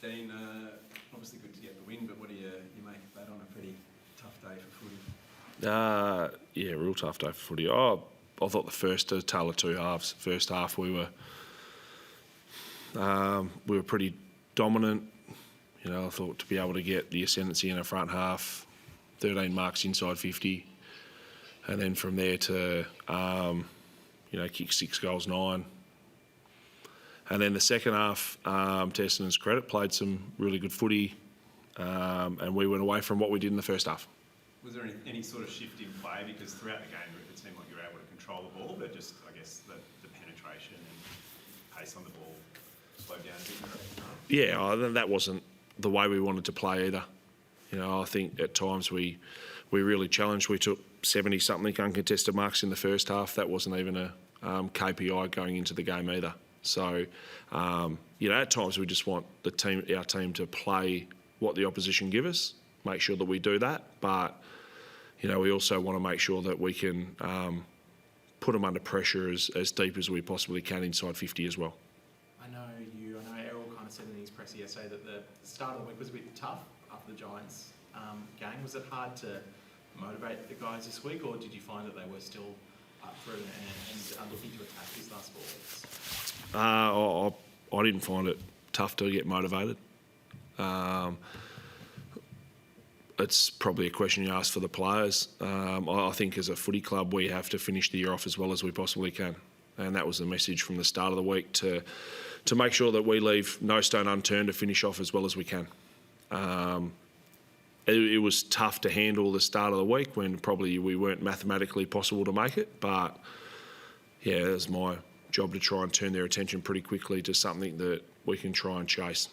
Dean, obviously good to get the win, but what do you make of that on a pretty tough day for footy? Yeah, real tough day for footy. I thought the first tale of two halves. First half we were pretty dominant. You know, I thought to be able to get the ascendancy in the front half, 13 marks inside 50, and then from there to kick 6 goals 9. And then the second half, to Essendon's credit, played some really good footy, and we went away from what we did in the first half. Was there any sort of shift in play? Because throughout the game it seemed like you were able to control the ball, but just, I guess, the penetration and pace on the ball slowed down a bit. Yeah, that wasn't the way we wanted to play either. You know, I think at times we really challenged. We took 70-something uncontested marks in the first half. That wasn't even a KPI going into the game either. So, at times we just want our team to play what the opposition give us, make sure that we do that. But, we also want to make sure that we can put them under pressure as deep as we possibly can inside 50 as well. I know Errol kind of said in his press yesterday that the start of the week was a bit tough after the Giants game. Was it hard to motivate the guys this week, or did you find that they were still up for it and looking to attack these last 4 weeks? I didn't find it tough to get motivated. It's probably a question you ask for the players. I think as a footy club we have to finish the year off as well as we possibly can, and that was the message from the start of the week, to make sure that we leave no stone unturned to finish off as well as we can. It was tough to handle the start of the week when probably we weren't mathematically possible to make it, but yeah, it was my job to try and turn their attention pretty quickly to something that we can try and chase.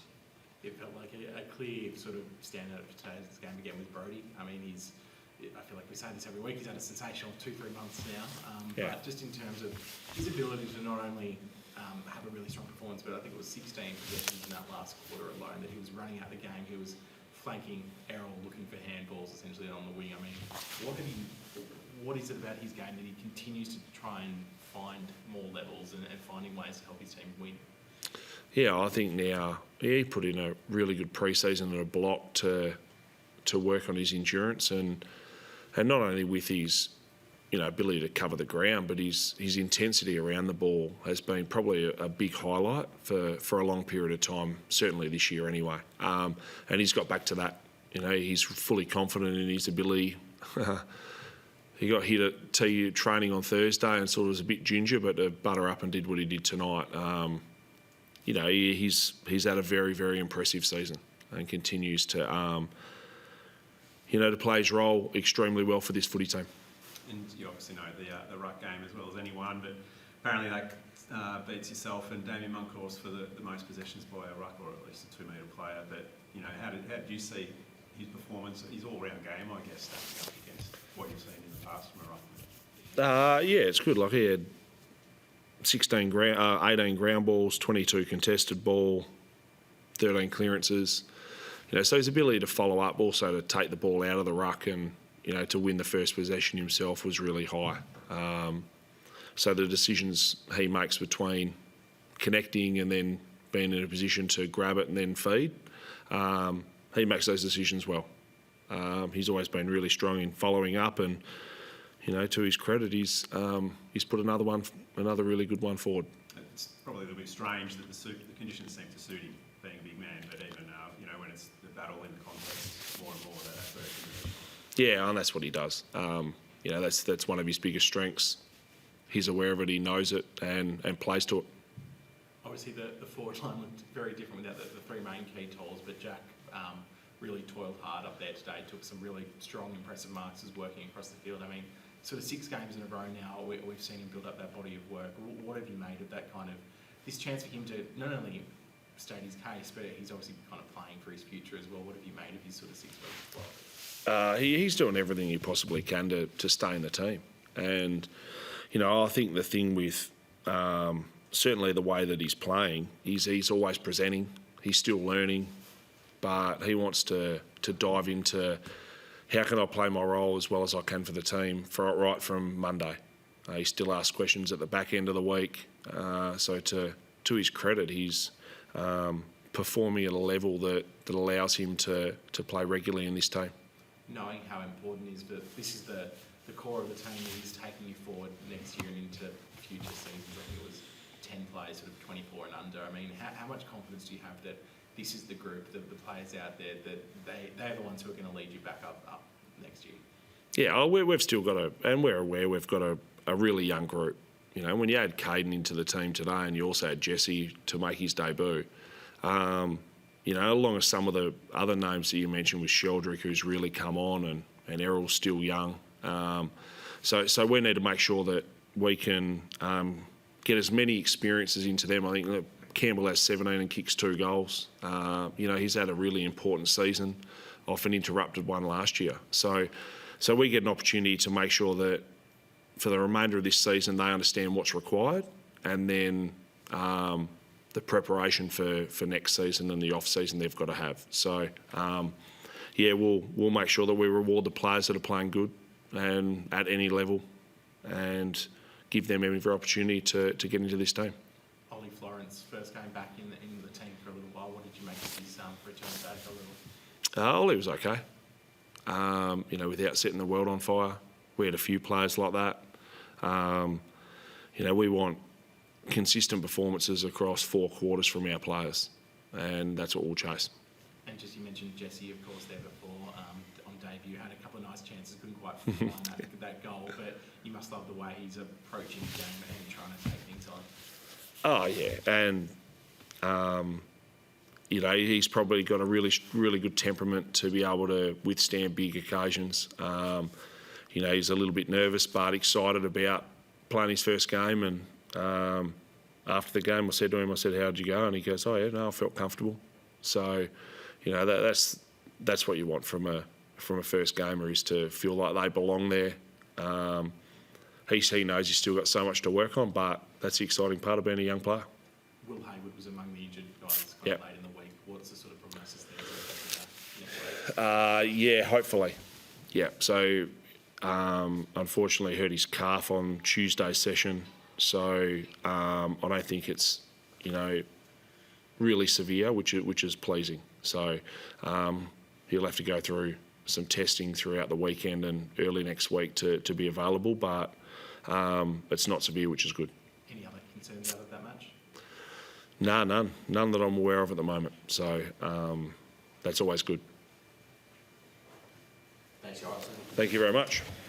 It felt like a clear sort of standout of today's game again with Brodie. I mean, I feel like we say this every week, he's had a sensational 2-3 months now. But just in terms of his ability to not only have a really strong performance, but I think it was 16 possessions in that last quarter alone that he was running out the game. He was flanking Errol, looking for handballs essentially on the wing. I mean, what is it about his game that he continues to try and find more levels and finding ways to help his team win? Yeah, I think now he put in a really good pre-season and a block to work on his endurance and not only with his ability to cover the ground, but his intensity around the ball has been probably a big highlight for a long period of time, certainly this year anyway. And he's got back to that. He's fully confident in his ability. He got hit at TU training on Thursday and sort of was a bit ginger, but to butter up and did what he did tonight. He's had a very, very impressive season and continues to play his role extremely well for this footy team. And you obviously know the ruck game as well as anyone, but apparently that beats yourself and Damien Monkhorst for the most possessions by a ruck, or at least a 2-metre player. But how did you see his performance, his all-round game, I guess, stacking up against what you've seen in the past from a ruckman? Yeah, it's good. Like, he had 18 ground balls, 22 contested ball, 13 clearances. So his ability to follow up, also to take the ball out of the ruck and to win the first possession himself was really high. So the decisions he makes between connecting and then being in a position to grab it and then feed, he makes those decisions well. He's always been really strong in following up, and to his credit, he's put another really good one forward. It's probably a little bit strange that the conditions seem to suit him, being a big man, but even when it's the battle in the contest, more and more that's where it can be. Yeah, and that's what he does. That's one of his biggest strengths. He's aware of it, he knows it, and plays to it. Obviously, the forward line looked very different without the three main key tools, but Jack really toiled hard up there today, took some really strong, impressive marks as working across the field. I mean, sort of 6 games in a row now, we've seen him build up that body of work. What have you made of that this chance for him to not only state his case, but he's obviously kind of playing for his future as well? What have you made of his sort of 6 weeks as well? He's doing everything he possibly can to stay in the team. And, I think the thing with certainly the way that he's playing, he's always presenting. He's still learning, but he wants to dive into how can I play my role as well as I can for the team right from Monday. He still asks questions at the back end of the week. So to his credit, he's performing at a level that allows him to play regularly in this team. Knowing how important it is, but this is the core of the team that is taking you forward next year and into future seasons. I think it was 10 players, sort of 24 and under. I mean, how much confidence do you have that this is the group, the players out there, that they're the ones who are going to lead you back up next year? Yeah, we've still got and we're aware we've got a really young group. You know, when you add Caden into the team today and you also had Jesse to make his debut, you know, along with some of the other names that you mentioned with Sheldrick, who's really come on, and Errol's still young. So we need to make sure that we can get as many experiences into them. I think that Campbell has 17 and kicks 2 goals. You know, he's had a really important season, often interrupted one last year. So we get an opportunity to make sure that for the remainder of this season, they understand what's required, and then the preparation for next season and the off season they've got to have. So, we'll make sure that we reward the players that are playing good and at any level, and give them every opportunity to get into this team. Ollie Florence first came back in the team for a little while. What did you make of his return back a little? Ollie was okay. You know, without setting the world on fire. We had a few players like that. You know, we want consistent performances across 4 quarters from our players, and that's what we'll chase. And just, you mentioned Jesse, of course, there before on debut, had a couple of nice chances, couldn't quite find that goal, but you must love the way he's approaching the game and trying to take things on. Oh yeah, and you know, he's probably got a really good temperament to be able to withstand big occasions. You know, he's a little bit nervous but excited about playing his first game, and after the game I said to him, how'd you go? And he goes, oh yeah, no, I felt comfortable. So, you know, that's what you want from a first gamer, is to feel like they belong there. He knows he's still got so much to work on, but that's the exciting part of being a young player. Will Hayward was among the injured guys Yep. late in the week. What's the sort of prognosis there? Yeah, hopefully. Yeah, so unfortunately hurt his calf on Tuesday's session, so I don't think it's, you know, really severe, which is pleasing. So he'll have to go through some testing throughout the weekend and early next week to be available, but it's not severe, which is good. Any other concerns out of that match? No, none that I'm aware of at the moment. So that's always good. Thanks, Jonathan. Thank you very much.